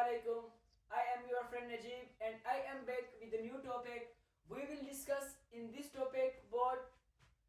Assalamualaikum. I am your friend Najib and I am back with a new topic. We will discuss in this topic about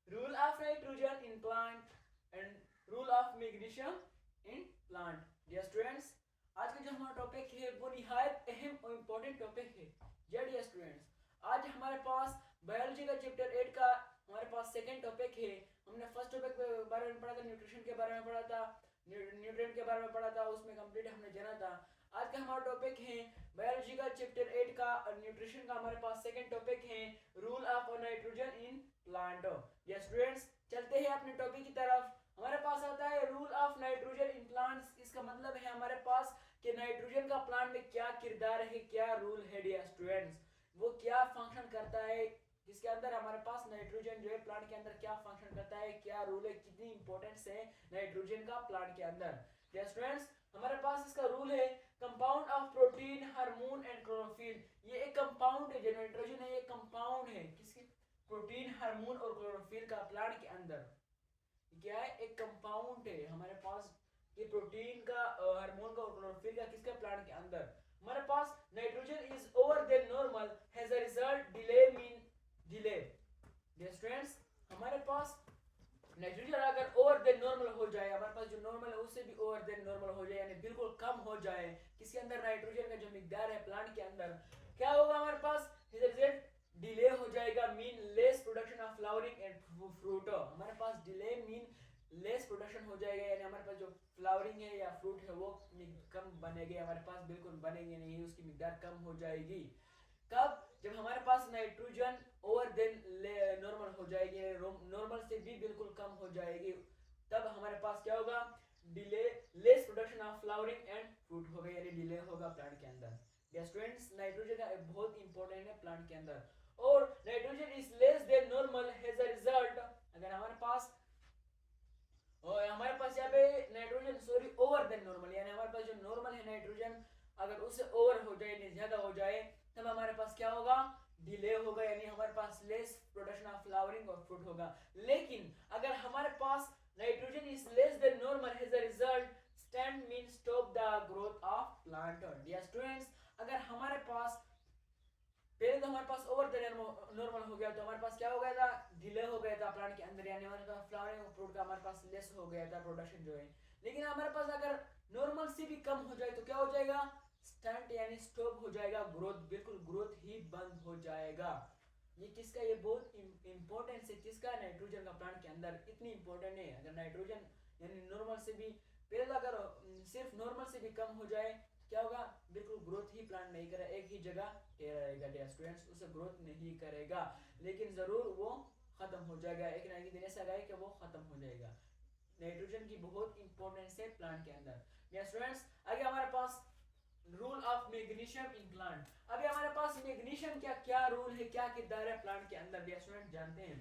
rule of nitrogen in plant and rule of magnesium in plant. Dear students, आज का जो हमारा topic है वो निहायत अहम और important topic है। डियर स्टूडेंट्स, आज हमारे पास बायोलॉजी का चैप्टर 8 का हमारे पास सेकंड टॉपिक है। हमने फर्स्ट टॉपिक के बारे में पढ़ा था, न्यूट्रिशन के बारे में पढ़ा था, न्यूट्रिएंट के बारे में पढ़ा था, उसमें कंप्लीट हमने जाना था। आज का हमारा टॉपिक है बायोलॉजी का चैप्टर 8 का न्यूट्रिशन का हमारे पास सेकंड टॉपिक है role of nitrogen in plant. Dear students, चलते हैं अपने टॉपिक की तरफ। हमारे पास आता है role of nitrogen in plants. इसका मतलब है हमारे पास कि नाइट्रोजन का प्लांट में क्या किरदार है, क्या रूल है। डियर स्टूडेंट्स, वो क्या फंक्शन करता है, जिसके अंदर हमारे पास नाइट्रोजन जो है प्लांट के अंदर क्या फंक्शन करता है, क्या रूल है, कितनी इंपॉर्टेंस है नाइट्रोजन का प्लांट के अंदर। डियर स्टूडेंट्स, हमारे पास इसका रूल है compound of protein, hormone and chlorophyll. ये एक कंपाउंड है, जो नाइट्रोजन है ये कंपाउंड है किसकी? प्रोटीन, हार्मोन और क्लोरोफिल का प्लांट के अंदर। क्या है? एक कंपाउंड है हमारे पास, ये प्रोटीन का, हार्मोन का और क्लोरोफिल का किसका? प्लांट के अंदर। हमारे पास nitrogen is over than normal, has a result delay mean delay. Dear students, हमारे पास नाइट्रोजन अगर ओवर देन नॉर्मल हो जाए, हमारे पास जो नॉर्मल है उससे भी ओवर देन नॉर्मल हो जाए, यानी बिल्कुल कम हो जाए किसके अंदर? नाइट्रोजन का जो मिकदार है प्लांट के अंदर, क्या होगा? हमारे पास रिजल्ट डिले हो जाएगा, mean less production of flowering and fruit. हमारे पास डिले मीन लेस प्रोडक्शन हो जाएगा, यानी हमारे पास जो फ्लावरिंग है या फ्रूट है वो कम बनेगी, हमारे पास बिल्कुल बनेगी नहीं, उसकी मिकदार कम हो जाएगी। कब? जब हमारे पास नाइट्रोजन ओवर देन नॉर्मल हो जाएगी, नॉर्मल से भी बिल्कुल कम हो जाएगी, तब हमारे पास क्या होगा? Delay, less production of flowering and fruit होगा, यानी डिले होगा प्लांट के अंदर। डियर स्टूडेंट्स, नाइट्रोजन का बहुत इंपॉर्टेंट है प्लांट के अंदर। और nitrogen is less than normal has a result, अगर हमारे पास और हमारे पास यहाँ पे nitrogen sorry over than normal, यानी हमारे पास जो नॉर्मल है नाइट्रोजन अगर उससे ओवर हो जाए, यानी ज्यादा हो जाए, तब हमारे पास क्या होगा? डिले होगा, यानी हमारे पास लेस प्रोडक्शन ऑफ फ्लावरिंग और फ्रूट होगा। लेकिन अगर हमारे पास nitrogen is less than normal has a result stand mean stop the growth of plant. Dear students, अगर हमारे पास पहले तो हमारे पास ओवर देन नॉर्मल हो गया, तो हमारे पास क्या हो गया था? डिले हो गया था प्लांट के अंदर, यानी हमारे पास फ्लावरिंग और फ्रूट का हमारे पास लेस हो गया था प्रोडक्शन जो है। लेकिन हमारे पास अगर नॉर्मल से भी कम हो जाए तो क्या हो जाएगा? स्टंट यानी स्टॉप हो जाएगा ग्रोथ, बिल्कुल ग्रोथ ही बंद हो जाएगा। ये किसका? ये बहुत इंपॉर्टेंस है किसका? नाइट्रोजन का प्लांट के अंदर इतनी इंपॉर्टेंट है। अगर नाइट्रोजन यानी नॉर्मल से भी पहले अगर सिर्फ नॉर्मल से भी कम हो जाए, क्या होगा? बिल्कुल ग्रोथ ही प्लांट नहीं करेगा, एक ही जगह रहेगा। डियर स्टूडेंट्स, उसे ग्रोथ नहीं करेगा, लेकिन जरूर वो खत्म हो जाएगा, एक ना एक दिन ऐसा आएगा कि वो खत्म हो जाएगा। नाइट्रोजन की बहुत इंपॉर्टेंस है प्लांट के अंदर। डियर स्टूडेंट्स, आगे हमारे पास role of magnesium in plant. अभी हमारे पास मैग्नीशियम क्या क्या रूल है, क्या किरदार है प्लांट के अंदर, डियर स्टूडेंट जानते हैं।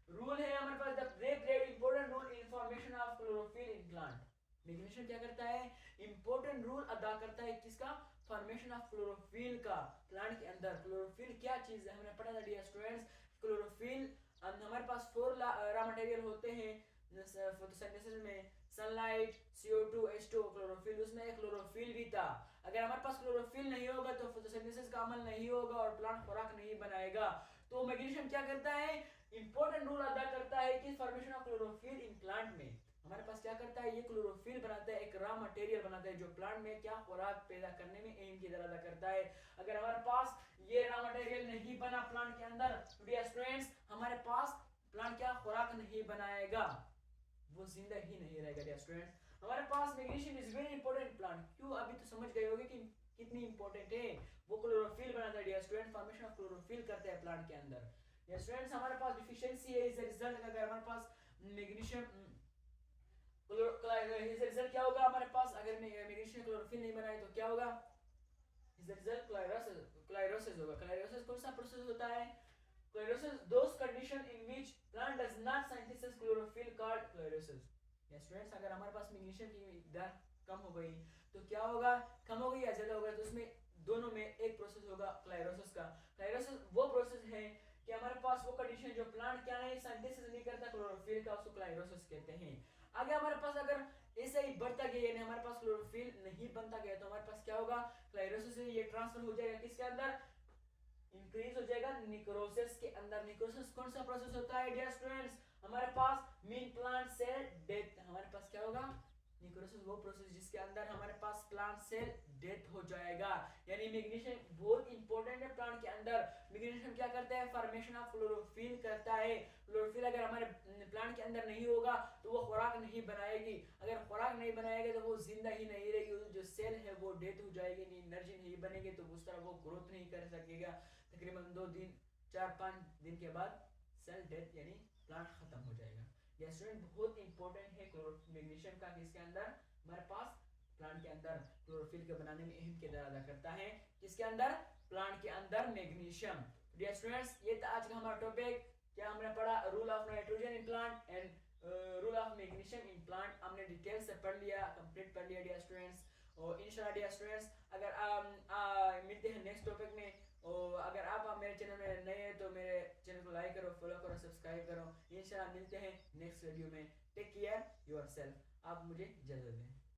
रूल है हमारे पास the great important role in formation of chlorophyll in plant. Magnesium क्या करता है? इंपॉर्टेंट रूल अदा करता है किसका? फॉर्मेशन ऑफ क्लोरोफिल का प्लांट के अंदर। क्लोरोफिल क्या चीज है? हमने पढ़ा था डियर स्टूडेंट्स, क्लोरोफिल हमारे पास 4 रॉ मटेरियल होते हैं फोटोसिंथेसिस में, सनलाइट, CO2, H2, क्लोरोफिल। उसमें एक क्लोरोफिल भी था। अगर हमारे पास क्लोरोफिल नहीं होगा तो फोटोसिंथेसिस का अमल नहीं होगा और प्लांट खुराक नहीं बनाएगा। तो मैग्नीशियम क्या करता है? इंपॉर्टेंट रोल अदा करता है कि formation of chlorophyll in plant में। हमारे पास क्या करता है? ये क्लोरोफिल बनाता है, एक रॉ मटेरियल बनाता है जो प्लांट में क्या खुराक पैदा करने में अहम किरदार अदा करता है। अगर हमारे पास ये रॉ मटेरियल नहीं बना प्लांट के अंदर, तो डियर स्टूडेंट्स हमारे पास प्लांट क्या खुराक नहीं बनाएगा, वो जिंदा ही नहीं रहेगा। डियर स्टूडेंट्स, हमारे पास magnesium is very important plant. क्यों? अभी तो समझ गए होंगे कि कितनी इंपॉर्टेंट है। वो क्लोरोफिल बनाता है dear student, formation of chlorophyll करता है प्लांट के अंदर। डियर स्टूडेंट्स, हमारे पास डिफिशियंसी है इज द रिजल्ट। अगर हमारे पास मैग्नीशियम रिजल्ट क्या होगा? हमारे पास अगर मैग्नीशियम क्लोरोफिल नहीं बनाए तो क्या होगा? इज द रिजल्ट क्लाइरोसिस होगा। क्लाइरोसिस कौन सा प्रोसेस होता है? Chlorosis, those condition in which plant does not synthesize chlorophyll called chlorosis. Yes students, अगर हमारे पास मैग्नीशियम की मिकदार कम हो गई तो क्या होगा? कम हो गई या ज्यादा हो गया, तो उसमें दोनों में एक प्रोसेस होगा क्लाइरोसिस का। क्लाइरोसिस वो प्रोसेस है कि हमारे पास वो कंडीशन जो प्लांट क्या नहीं सिंथेसिस नहीं करता क्लोरोफिल का, उसको क्लाइरोसिस कहते हैं। आगे हमारे पास अगर ऐसे ही बढ़ता गया यानी हमारे पास क्लोरोफिल नहीं बनता गया तो हमारे पास क्या होगा? क्लाइरोसिस से ये ट्रांसफर हो जाएगा किसके अंदर, इंक्रीज हो जाएगा निक्रोसिस के अंदर। निक्रोसिस कौन सा प्रोसेस होता है डियर स्टूडेंट्स, हमारे पास मीन प्लांट सेल डेथ, हमारे पास क्या होगा, निक्रोसिस वो प्रोसेस जिसके अंदर हमारे पास प्लांट सेल डेथ हो जाएगा। यानी मैग्नीशियम बहुत इंपॉर्टेंट है प्लांट के अंदर। मैग्नीशियम क्या करता है, फॉर्मेशन ऑफ क्लोरोफिल करता है। क्लोरोफिल अगर हमारे प्लांट के अंदर नहीं होगा तो वो खुराक नहीं बनाएगी, अगर खुराक नहीं बनाएगी तो वो जिंदा ही नहीं रहेगी, जो सेल है वो डेथ हो जाएगी, एनर्जी नहीं बनेगी, तो उस तरह वो ग्रोथ नहीं कर सकेगा। तकरीबन 2 दिन 4-5 दिन के बाद सेल डेथ यानी प्लांट खत्म हो जाएगा। यह स्टूडेंट बहुत इंपॉर्टेंट है मैग्नीशियम का, किसके अंदर, हमारे पास प्लांट के अंदर क्लोरोफिल के बनाने में अहम किरदार अदा करता है, किसके अंदर, प्लांट के अंदर मैग्नीशियम। डियर स्टूडेंट्स ये था आज का हमारा टॉपिक। क्या हमने पढ़ा, rule of nitrogen in plant and rule of magnesium in plant, हमने डिटेल से पढ़ लिया, कंप्लीट पढ़ लिया डियर स्टूडेंट्स। और इंशाल्लाह डियर स्टूडेंट्स अगर मिलते हैं नेक्स्ट टॉपिक में, और अगर आप मेरे चैनल में नए हैं तो मेरे चैनल को लाइक करो, फॉलो करो, सब्सक्राइब करो। इंशाल्लाह मिलते हैं नेक्स्ट वीडियो में। टेक केयर योरसेल्फ, आप मुझे इजाजत दें।